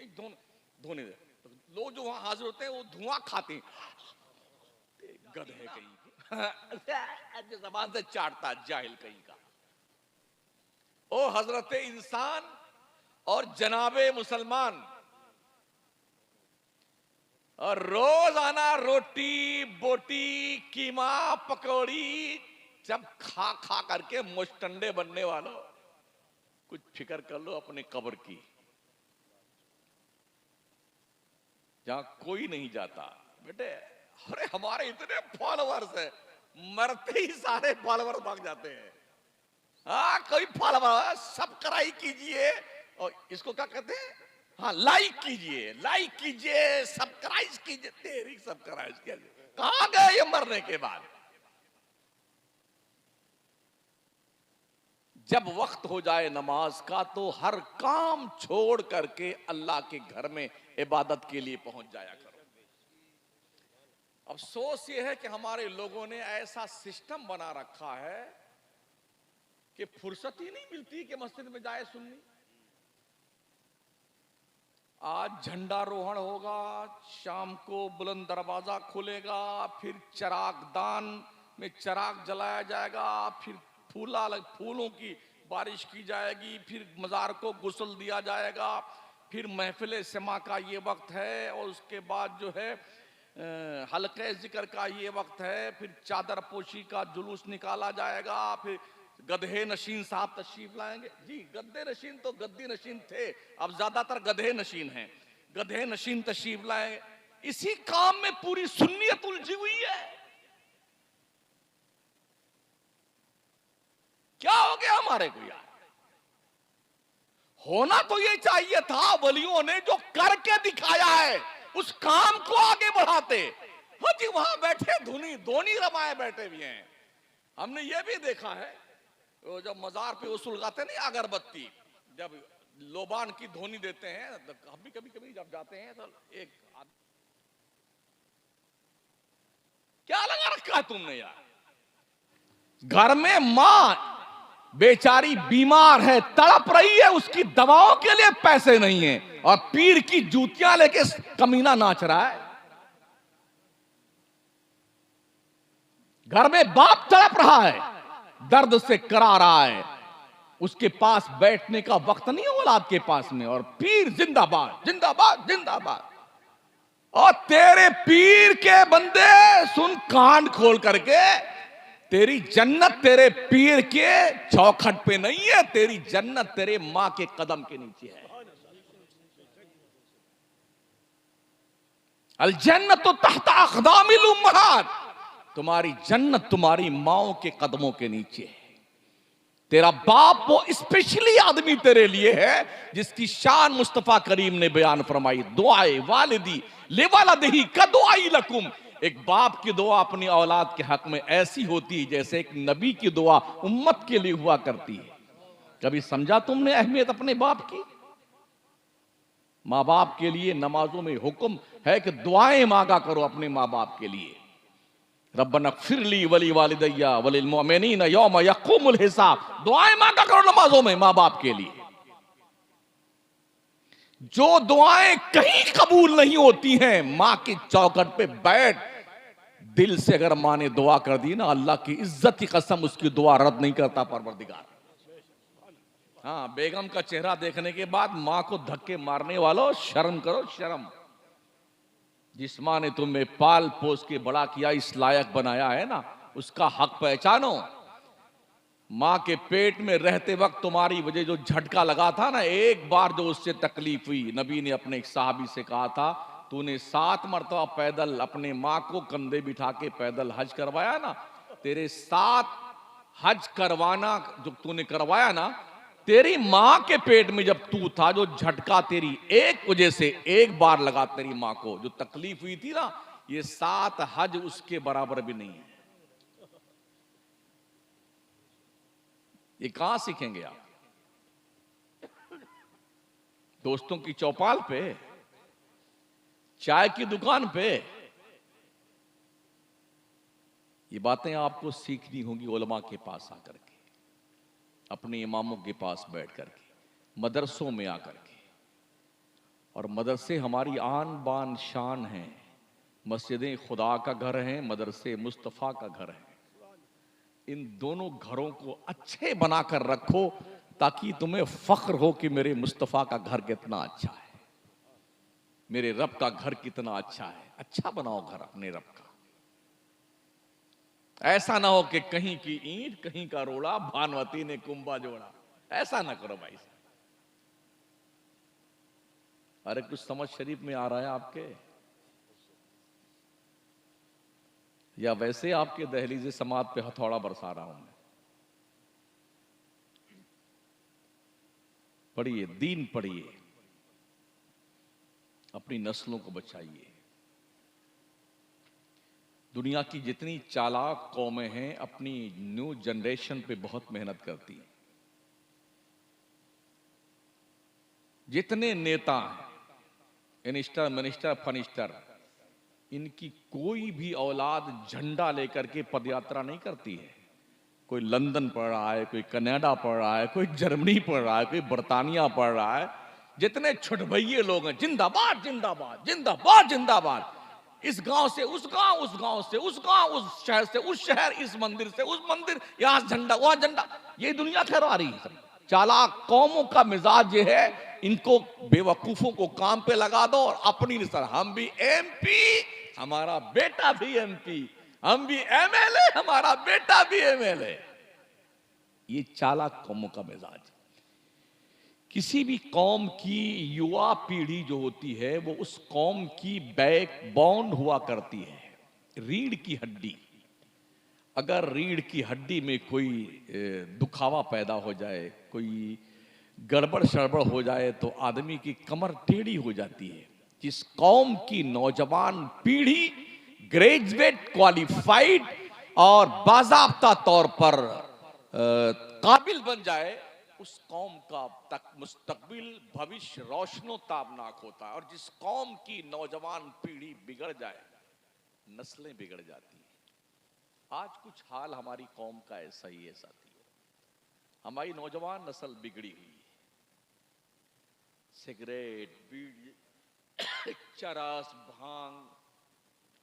धोने दे। तो लोग जो वहां हाजिर होते हैं वो धुआं खाते हैं, गधे कहीं जो जबान से चाटता जाहिल कहीं का। ओ हजरत इंसान और जनाबे मुसलमान, और रोजाना रोटी बोटी कीमा पकौड़ी जब खा खा करके मुश्तंडे बनने वालों, कुछ फिक्र कर लो अपने कब्र की, जहां कोई नहीं जाता। बेटे अरे हमारे इतने फॉलोवर्स है, मरते ही सारे फॉलोवर भाग जाते हैं। हाँ कोई फॉलोवर सब्सक्राइब कीजिए, और इसको क्या कहते हैं, हाँ लाइक कीजिए, लाइक कीजिए, सब्सक्राइब कीजिए। तेरी सब्सक्राइब किया, कहां गए ये मरने के बाद? जब वक्त हो जाए नमाज का तो हर काम छोड़ करके अल्लाह के घर में इबादत के लिए पहुंच जाया करो। अफसोस ये है कि हमारे लोगों ने ऐसा सिस्टम बना रखा है कि फुर्सत ही नहीं मिलती कि मस्जिद में जाए सुननी। आज झंडारोहण होगा, शाम को बुलंद दरवाजा खुलेगा, फिर चरागदान में चराग जलाया जाएगा, फिर फूलों की बारिश की जाएगी, फिर मजार को गुस्ल दिया जाएगा, फिर महफिल समा का ये वक्त है, और उसके बाद जो है हल्के जिक्र का ये वक्त है, फिर चादर पोशी का जुलूस निकाला जाएगा, फिर गधे नशीन साहब तशरीफ लाएंगे। जी गद्दे नशीन तो गद्दी नशीन थे, अब ज्यादातर गधे नशीन हैं। गधे नशीन तशरीफ लाएंगे, इसी काम में पूरी सुन्नियत उलझी हुई है। क्या हो गया हमारे को यार? होना तो ये चाहिए था, वलियों ने जो करके दिखाया है उस काम को आगे बढ़ाते। हाँ जी वहां बैठे धोनी रमाए बैठे भी हैं। हमने ये भी देखा है, वो जब मजार पे वो सुलगाते नहीं अगरबत्ती, जब लोबान की धोनी देते हैं, हम भी कभी कभी जब जाते हैं तो एक क्या लगा रखा है तुमने यार? घर में मां बेचारी बीमार है, तड़प रही है, उसकी दवाओं के लिए पैसे नहीं है, और पीर की जूतियां लेके कमीना नाच रहा है। घर में बाप तड़प रहा है, दर्द से करा रहा है, उसके पास बैठने का वक्त नहीं है औलाद के पास में, और पीर जिंदाबाद जिंदाबाद जिंदाबाद। और तेरे पीर के बंदे सुन कान खोल करके, तेरी जन्नत तेरे पीर के चौखट पे नहीं है, तेरी जन्नत तेरे मां के कदम के नीचे है। अल जन्नत तो तहत अक़दामिल उम्महात, तुम्हारी जन्नत तुम्हारी माओ के कदमों के नीचे है। तेरा बाप वो स्पेशली आदमी तेरे लिए है जिसकी शान मुस्तफा करीम ने बयान फरमाई, दुआए वालिदी लिवालिदिही का दुआई लकुम। एक बाप की दुआ अपनी औलाद के हक में ऐसी होती है जैसे एक नबी की दुआ उम्मत के लिए हुआ करती है। कभी समझा तुमने अहमियत अपने बाप की? माँ बाप के लिए नमाजों में हुक्म है कि दुआएं मांगा करो अपने माँ बाप के लिए। रब्बना फ़िरली वली वालिदैया वलिल मुमिनीना यौम यक़ूमुल हिसाब, दुआएं मांगा करो नमाजों में माँ बाप के लिए। जो दुआएं कहीं कबूल नहीं होती हैं, मां की चौखट पे बैठ दिल से अगर मां ने दुआ कर दी ना, अल्लाह की इज्जत की कसम उसकी दुआ रद्द नहीं करता परवरदिगार। हाँ बेगम का चेहरा देखने के बाद मां को धक्के मारने वालों शर्म करो शर्म। जिस मां ने तुम्हें पाल पोस के बड़ा किया, इस लायक बनाया है ना, उसका हक पहचानो। मां के पेट में रहते वक्त तुम्हारी वजह जो झटका लगा था ना, एक बार जो उससे तकलीफ हुई, नबी ने अपने एक साहबी से कहा था, तूने 7 मरतबा पैदल अपने मां को कंधे बिठा के पैदल हज करवाया ना, तेरे 7 हज करवाना जो तूने करवाया ना, तेरी मां के पेट में जब तू था, जो झटका तेरी एक वजह से एक बार लगा तेरी मां को जो तकलीफ हुई थी ना, ये 7 हज उसके बराबर भी नहीं है। ये कहां सीखेंगे आप? दोस्तों की चौपाल पे, चाय की दुकान पे? ये बातें आपको सीखनी होंगी उलमा के पास आकर के, अपने इमामों के पास बैठ करके, मदरसों में आकर के। और मदरसे हमारी आन बान शान हैं। मस्जिदें खुदा का घर हैं, मदरसे मुस्तफ़ा का घर है। इन दोनों घरों को अच्छे बनाकर रखो ताकि तुम्हें फख्र हो कि मेरे मुस्तफ़ा का घर कितना अच्छा है, मेरे रब का घर कितना अच्छा है। अच्छा बनाओ घर अपने रब का। ऐसा ना हो कि कहीं की ईंट कहीं का रोड़ा, भानवती ने कुंभा जोड़ा। ऐसा ना करो भाई साहब। अरे कुछ समझ शरीफ में आ रहा है आपके, या वैसे आपके दहलीज़े समात पे हथौड़ा बरसा रहा हूं मैं? पढ़िए, दीन पढ़िए, अपनी नस्लों को बचाइए। दुनिया की जितनी चालाक कौमें हैं अपनी न्यू जनरेशन पे बहुत मेहनत करती हैं। जितने नेता हैं, मिनिस्टर मिनिस्टर फनिस्टर, इनकी कोई भी औलाद झंडा लेकर के पदयात्रा नहीं करती है। कोई लंदन पढ़ रहा है, कोई कनाडा पढ़ रहा है, कोई जर्मनी पढ़ रहा है, कोई बर्तानिया पढ़ रहा है। जितने छुटभइये लोग हैं, जिंदाबाद जिंदाबाद जिंदाबाद जिंदाबाद, इस गांव से उस गांव, उस गांव से उस गांव, उस शहर से उस शहर, इस मंदिर से उस मंदिर, यहां झंडा वहां झंडा। ये दुनिया करवा रही है। चालाक कौमों का मिजाज ये है, इनको बेवकूफों को काम पे लगा दो और अपनी नस्ल। हम भी एमपी, हमारा बेटा भी एमपी, हम भी एमएलए, हमारा बेटा भी एमएलए। ये चालाक कौमों का मिजाज। किसी भी कौम की युवा पीढ़ी जो होती है वो उस कौम की बैकबोन हुआ करती है, रीढ़ की हड्डी। अगर रीढ़ की हड्डी में कोई दुखावा पैदा हो जाए, कोई गड़बड़ सड़बड़ हो जाए तो आदमी की कमर टेढ़ी हो जाती है। जिस कौम की नौजवान पीढ़ी ग्रेजुएट, क्वालिफाइड और बाज़ाब्ता तौर पर काबिल बन जाए, उस कौम का तक मुस्तकबिल भविष्य रोशनो ताबनाक होता है। और जिस कौम की नौजवान पीढ़ी बिगड़ जाए, नस्लें बिगड़ जाती हैं। आज कुछ हाल हमारी कौम का ऐसा ही है साथियों। हमारी नौजवान नस्ल बिगड़ी हुई है। सिगरेट, बीड़ी, चरस, भांग,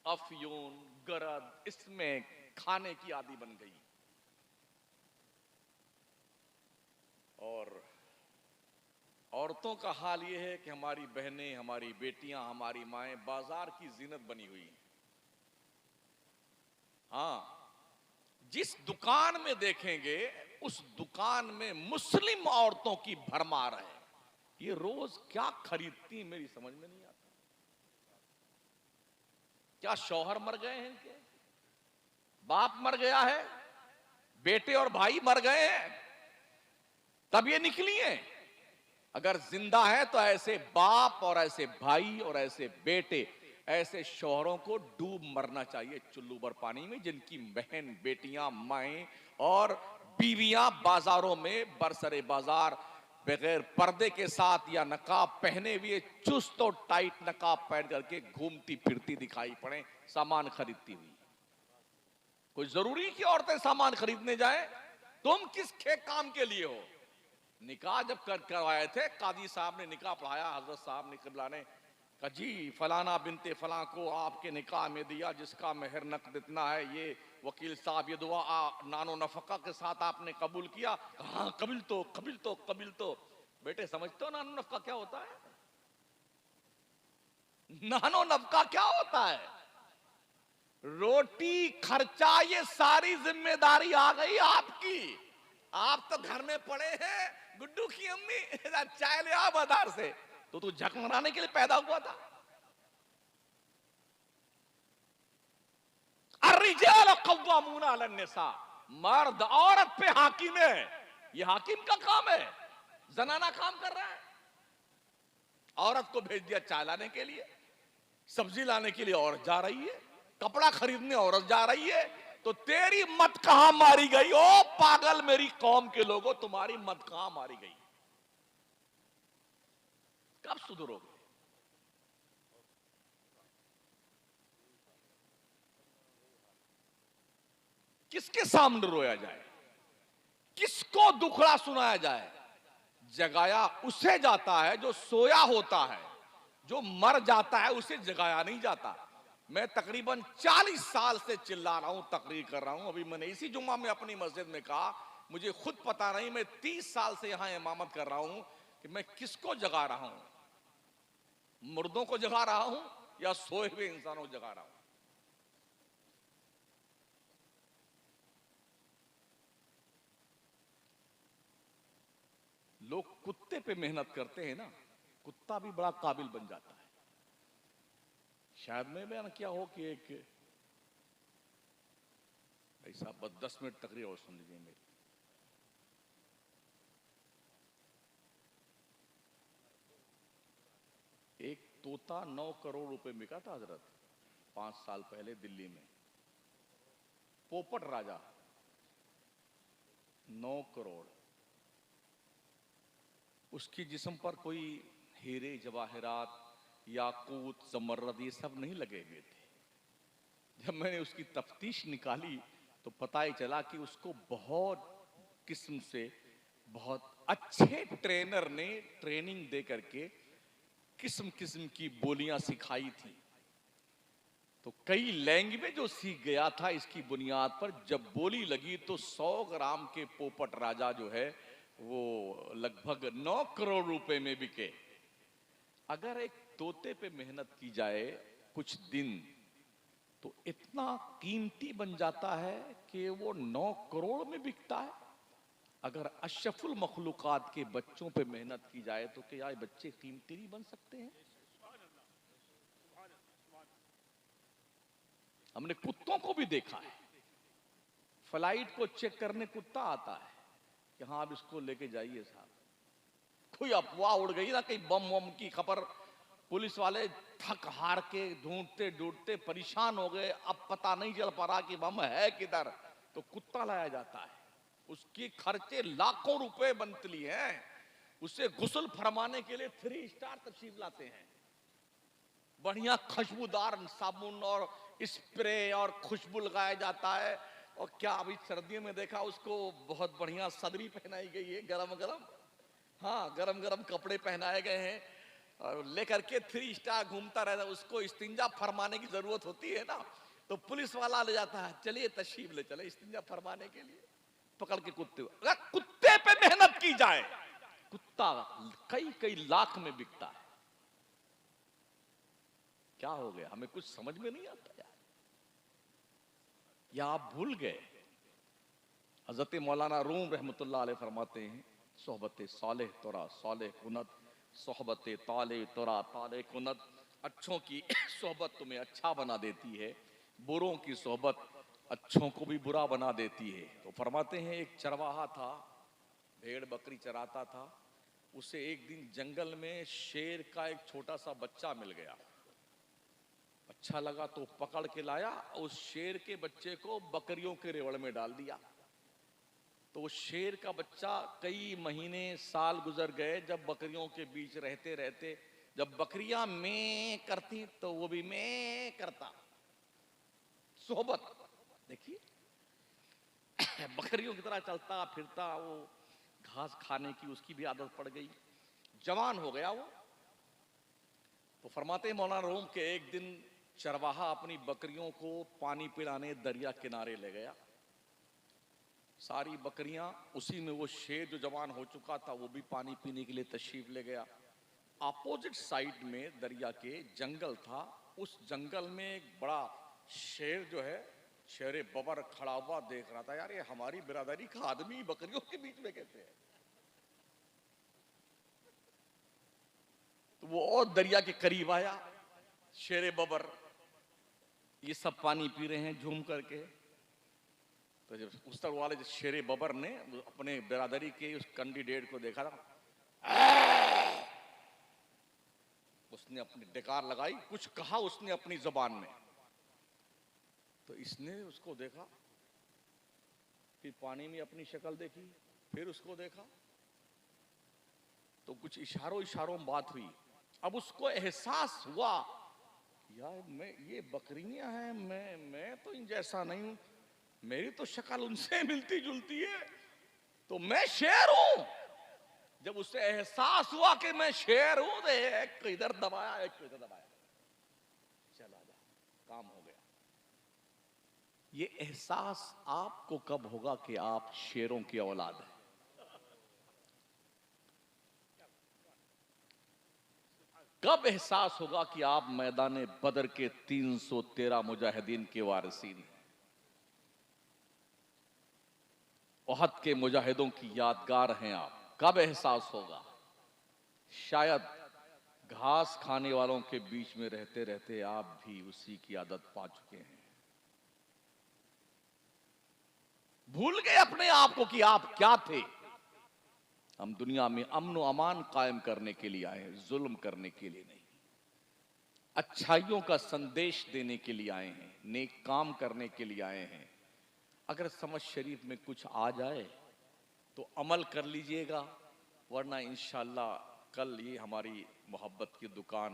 अफयून, गरद, इसमें खाने की आदी बन गई। और औरतों का हाल यह है कि हमारी बहनें, हमारी बेटियां, हमारी माएं बाजार की जीनत बनी हुई हैं। हाँ, जिस दुकान में देखेंगे उस दुकान में मुस्लिम औरतों की भरमार है। ये रोज क्या खरीदती मेरी समझ में नहीं आता। क्या शौहर मर गए हैं इनके, बाप मर गया है, बेटे और भाई मर गए हैं, तब ये निकली हैं? अगर जिंदा है तो ऐसे बाप और ऐसे भाई और ऐसे बेटे, ऐसे शौहरों को डूब मरना चाहिए चुल्लू भर पानी में, जिनकी बहन, बेटियां, माएं और बीवियां बाजारों में बरसरे बाजार बगैर पर्दे के साथ या नकाब पहने हुए चुस्त और टाइट नकाब पहन करके घूमती फिरती दिखाई पड़े, सामान खरीदती हुई। कोई जरूरी कि औरतें सामान खरीदने जाएं? तुम किस काम के लिए हो? निकाह जब करवाए थे, कादी साहब ने निकाह पढ़ाया, हजरत साहब ने किबला ने कहा जी फलाना बिनते फलां को आपके निकाह में दिया, जिसका मेहर नकद इतना है, ये वकील साहब ये दुआ नानो नफका के साथ आपने कबूल किया। हाँ कबिल तो कबिल तो कबिल तो। बेटे समझते हो नानो नफका क्या होता है? नानो नफका क्या होता है? रोटी खर्चा ये सारी जिम्मेदारी आ गई आपकी। आप तो घर में पड़े हैं, गुड्डू की अम्मी चाय ले आ बाजार से, तो तू झक मनाने के लिए पैदा हुआ था। अर्रिजाल कव्वामून अलन्निसा, मर्द औरत पे हाकिम है। ये हाकिम का काम है, जनाना काम कर रहा है। औरत को भेज दिया चाय लाने के लिए, सब्जी लाने के लिए औरत जा रही है, कपड़ा खरीदने औरत जा रही है। तो तेरी मत कहां मारी गई? ओ पागल मेरी कौम के लोगों, तुम्हारी मत कहां मारी गई? कब सुधरोगे? किसके सामने रोया जाए? किसको दुखड़ा सुनाया जाए? जगाया उसे जाता है जो सोया होता है, जो मर जाता है उसे जगाया नहीं जाता। मैं तकरीबन 40 साल से चिल्ला रहा हूं, तकरीर कर रहा हूं। अभी मैंने इसी जुम्मा में अपनी मस्जिद में कहा, मुझे खुद पता नहीं, मैं 30 साल से यहां इमामत कर रहा हूं कि मैं किसको जगा रहा हूं, मुर्दों को जगा रहा हूं या सोए हुए इंसानों को जगा रहा हूं। लोग कुत्ते पे मेहनत करते हैं ना, कुत्ता भी बड़ा काबिल बन जाता है। शायद मैं बयान क्या हो कि एक ऐसा बस 10 मिनट तकरीर और सुन लीजिए मेरी। एक तोता 9 करोड़ रुपए बिका था हजरत, 5 साल पहले दिल्ली में। पोपट राजा 9 करोड़। उसकी जिस्म पर कोई हीरे जवाहरात याकूत जमर्रद ये सब नहीं लगे हुए थे। जब मैंने उसकी तफ्तीश निकाली तो पता ही चला कि उसको बहुत किस्म से बहुत अच्छे ट्रेनर ने ट्रेनिंग दे करके किस्म किस्म की बोलियां सिखाई थी। तो कई लैंग्वेज जो सीख गया था इसकी बुनियाद पर। जब बोली लगी तो 100 ग्राम के पोपट राजा जो है वो लगभग 9 करोड़ रुपए में बिके। अगर एक तोते पे मेहनत की जाए कुछ दिन तो इतना कीमती बन जाता है कि वो 9 करोड़ में बिकता है। अगर अशरफुल मखलूकात के बच्चों पे मेहनत की जाए तो क्या ये बच्चे कीमती नहीं बन सकते हैं? हमने कुत्तों को भी देखा है, फ्लाइट को चेक करने कुत्ता आता है कि हाँ आप इसको लेके जाइए साहब। कोई अफवाह उड़ गई ना, कहीं बम वम की खबर, पुलिस वाले थक हार के ढूंढते ढूंढते परेशान हो गए, अब पता नहीं चल पा रहा कि बम है किधर, तो कुत्ता लाया जाता है। उसके खर्चे लाखों रुपए मंथली हैं। उसे गुस्ल फरमाने के लिए 3 स्टार तशरीफ लाते हैं। बढ़िया खुशबूदार साबुन और स्प्रे और खुशबू लगाया जाता है। और क्या अभी सर्दियों में देखा उसको बहुत बढ़िया सदरी पहनाई गई है, गरम गरम। हाँ, गरम गरम कपड़े पहनाए गए हैं और लेकर के 3 स्टार घूमता रहता है। उसको इस्तिंजा फरमाने की जरूरत होती है ना, तो पुलिस वाला ले जाता है, चलिए तशरीफ ले चले इस्तिंजा फरमाने के लिए, पकड़ के कुत्ते। अगर कुत्ते पे मेहनत की जाए, कुत्ता कई कई लाख में बिकता है। क्या हो गया, हमें कुछ समझ में नहीं आता यार। या आप भूल गए? हजरत मौलाना रूम रहमतुल्लाह अलैह फरमाते हैं, सोहबत सालेह तोरा सालेह कुनत, सोहबत ताले तोरा ताले कुनत। अच्छों की सोहबत तुम्हें अच्छा बना देती है, बुरों की सोहबत अच्छों को भी बुरा बना देती है। तो फरमाते हैं एक चरवाहा था, भेड़ बकरी चराता था। उसे एक दिन जंगल में शेर का एक छोटा सा बच्चा मिल गया। अच्छा लगा तो पकड़ के लाया, उस शेर के बच्चे को बकरियों के रेवड़ में डाल दिया। तो शेर का बच्चा कई महीने साल गुजर गए, जब बकरियों के बीच रहते रहते जब बकरियां में करती तो वो भी में करता। सोहबत देखिए, बकरियों की तरह चलता फिरता, वो घास खाने की उसकी भी आदत पड़ गई। जवान हो गया वो। तो फरमाते हैं मौलाना रूम के एक दिन चरवाहा अपनी बकरियों को पानी पिलाने दरिया किनारे ले गया। सारी बकरियां उसी में, वो शेर जो जवान हो चुका था वो भी पानी पीने के लिए तशरीफ ले गया। अपोजिट साइड में दरिया के जंगल था। उस जंगल में एक बड़ा शेर जो है, शेर बबर खड़ा हुआ देख रहा था, यार ये हमारी बिरादरी का आदमी बकरियों के बीच में कैसे है। तो वो और दरिया के करीब आया। शेर बबर ये सब पानी पी रहे हैं झूम करके। तो जब उस तरह वाले शेर बबर ने अपने बिरादरी के उस कैंडिडेट को देखा था, उसने अपनी डकार लगाई, कुछ कहा उसने अपनी जबान में। तो इसने उसको देखा, फिर पानी में अपनी शक्ल देखी, फिर उसको देखा, तो कुछ इशारों इशारों में बात हुई। अब उसको एहसास हुआ, यार मैं, ये बकरियां हैं, मैं तो इन जैसा नहीं हूं, मेरी तो शक्ल उनसे मिलती जुलती है, तो मैं शेर हूं। जब उसे एहसास हुआ कि मैं शेर हूं, तो एक को इधर दबाया, एक को इधर दबाया, चला जा, काम हो गया। ये एहसास आपको कब होगा कि आप शेरों की औलाद हैं? कब एहसास होगा कि आप मैदान बदर के 313 मुजाहिदीन के वारिसीन हैं, उहद के मुजाहिदों की यादगार हैं आप? कब एहसास होगा? शायद घास खाने वालों के बीच में रहते रहते आप भी उसी की आदत पा चुके हैं। भूल गए अपने आप को कि आप क्या थे। हम दुनिया में अमन व अमान कायम करने के लिए आए हैं, जुल्म करने के लिए नहीं। अच्छाइयों का संदेश देने के लिए आए हैं, नेक काम करने के लिए आए हैं। अगर समझ शरीफ में कुछ आ जाए तो अमल कर लीजिएगा, वरना इंशाअल्लाह कल ये हमारी मोहब्बत की दुकान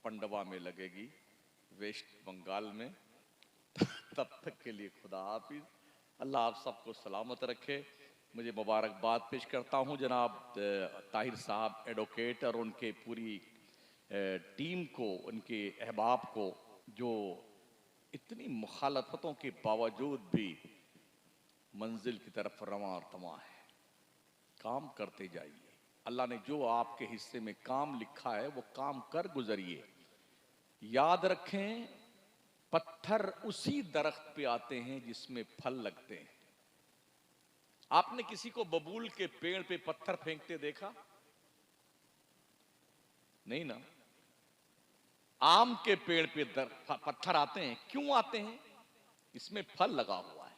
पंडवा में लगेगी, वेस्ट बंगाल में। तब तक के लिए खुदा हाफिज। अल्लाह आप सबको सलामत रखे। मुझे मुबारकबाद पेश करता हूँ जनाब ताहिर साहब एडवोकेट और उनके पूरी टीम को, उनके अहबाब को, जो इतनी मुखालफतों के बावजूद भी मंजिल की तरफ रवां और तमा है। काम करते जाइए। अल्लाह ने जो आपके हिस्से में काम लिखा है वो काम कर गुजरिए। याद रखें, पत्थर उसी दरख्त पे आते हैं जिसमें फल लगते हैं। आपने किसी को बबूल के पेड़ पे पत्थर फेंकते देखा? नहीं ना। आम के पेड़ पे पत्थर आते हैं, क्यों आते हैं? इसमें फल लगा हुआ है।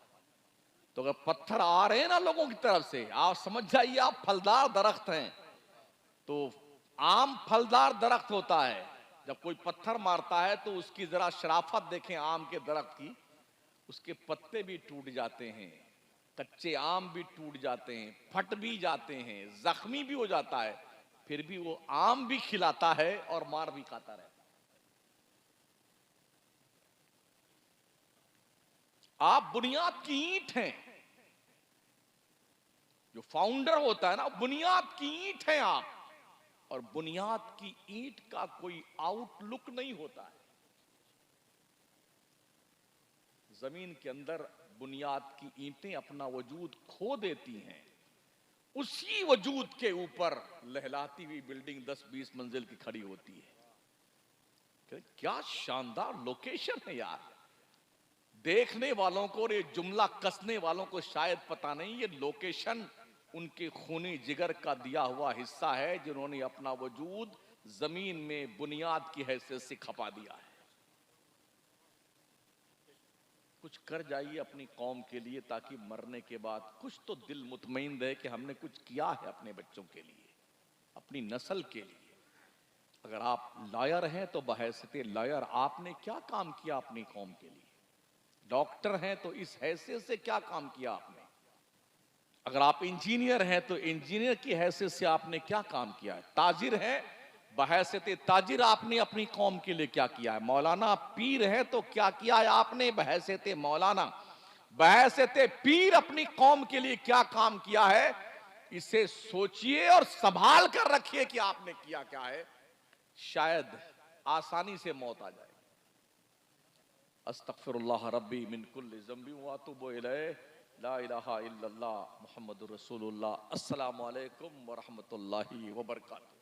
तो अगर पत्थर आ रहे हैं ना लोगों की तरफ से, आप समझ जाइए आप फलदार दरख्त हैं। तो आम फलदार दरख्त होता है। जब कोई पत्थर मारता है तो उसकी जरा शराफत देखें आम के दरख्त की। उसके पत्ते भी टूट जाते हैं, कच्चे आम भी टूट जाते हैं, फट भी जाते हैं, जख्मी भी हो जाता है, फिर भी वो आम भी खिलाता है और मार भी खाता रहता है। आप बुनियाद की ईंट हैं। जो फाउंडर होता है ना, बुनियाद की ईंट हैं आप। और बुनियाद की ईंट का कोई आउटलुक नहीं होता है। जमीन के अंदर बुनियाद की ईंटें अपना वजूद खो देती हैं, उसी वजूद के ऊपर लहलाती हुई बिल्डिंग 10-20 मंजिल की खड़ी होती है। क्या शानदार लोकेशन है यार। देखने वालों को और ये जुमला कसने वालों को शायद पता नहीं, ये लोकेशन उनके खूनी जिगर का दिया हुआ हिस्सा है, जिन्होंने अपना वजूद जमीन में बुनियाद की हैसियत से खपा दिया है। कुछ कर जाइए अपनी कौम के लिए, ताकि मरने के बाद कुछ तो दिल मुतमईन रहे कि हमने कुछ किया है अपने बच्चों के लिए, अपनी नस्ल के लिए। अगर आप लॉयर हैं तो बहैसियत लॉयर आपने क्या काम किया अपनी कौम के लिए? डॉक्टर हैं तो इस हैसियत से क्या काम किया आपने? अगर आप इंजीनियर हैं तो इंजीनियर की हैसियत से आपने क्या काम किया है? ताजिर हैं, बहैसियत ताजिर आपने अपनी कौम के लिए क्या किया है? मौलाना पीर है तो क्या किया है आपने बहैसियत मौलाना? बहैसियत पीर अपनी कौम के लिए क्या काम किया है? इसे सोचिए और संभाल कर रखिए कि आपने किया क्या है। शायद आसानी से मौत आ जाए। अस्तगफिरुल्लाह रब्बी मिन कुल्लि ज़ंबि व अतूबु इलैह। ला इलाहा इल्लल्लाह मुहम्मदुर रसूलुल्लाह। अस्सलामु अलैकुम व रहमतुल्लाहि व बरकातुहू।